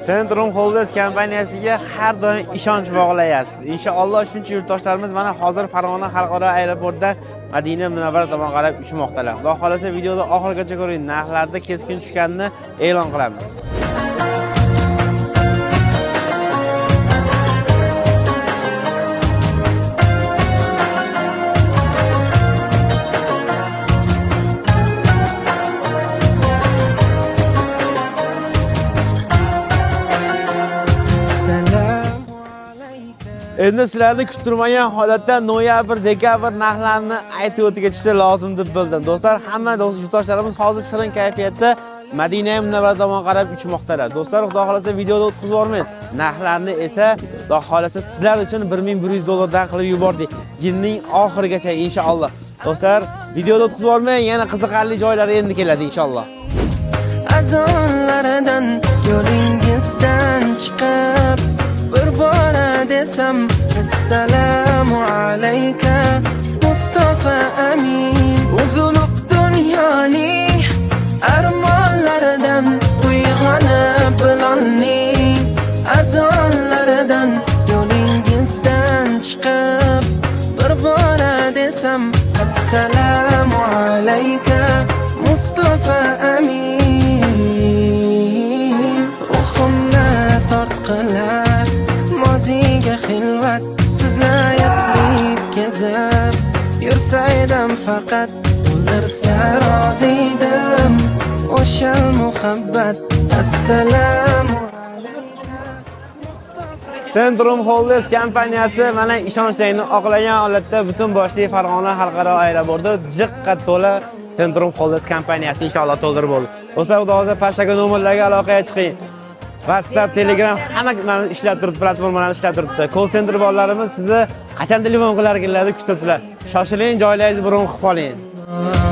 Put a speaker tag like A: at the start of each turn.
A: Centrum Holdings kompaniyasiga har doim ishonch bog'layapsiz. Inshaalloh shuncha yurtdoshlarimiz mana hozir Farg'ona xalqaro aeroportdan Madina Munavvara tomon qarab uchmoqdalar. Xudo xolasa videoda oxirigacha ko'ring. Narxlarda keskin tushganini e'lon qilamiz. Endi sizlarni kuttirmagan holatda noyabr, dekabr narxlarini aytib o'tib ketishni lozim deb bildim. Do'stlar, hamma yurtdoshlarimiz hozir shirin kayfiyatda Madina Munavvara tomon qarab uchmoqdalar. Do'stlar, xudo xolasa videoda o'tkazib yubormayman. Narxlarni esa xudo xolasa sizlar uchun $1100 dan qilib yubordik. Yilning oxirigacha inshaalloh. Do'stlar, videoda o'tkazib yubormang, yana qiziqarli joylari endi keladi inshaalloh.
B: Azonlaridan yo'lingizdan chiqib bir bora desam assalomu alayka Mustafa Amin. Uzulup dunyoning armonlaridan uyg'onib bilonning azonlaridan yo'lingizdan chiqib bir bora desam assalomu alayka Mustafa Amin. Ruhimni tortqilar moziga xilvat sizlar yaslib kezib yursaydim faqat o'ldirsa rozidim o'sha muhabbat. Assalomu
A: Centrum Holdings kompaniyasi mana ishonchlarni oqlagan holatda butun boshli Farg'ona xalqaro aeroportida jiqqa to'la Centrum Holdings kompaniyasi inshaalloh to'ldirib bo'ldi. Do'stlar, xudo xolasa pastdagi nomerlarga aloqaga chiqing. WhatsApp, Telegram hamma ishlab turibdi, platformalar ishlab turibdi. Call center bolalarimiz sizni qachon telefon qilarkanlar kutib turibdilar. Shoshiling, joylaringizni bron qilib qoling.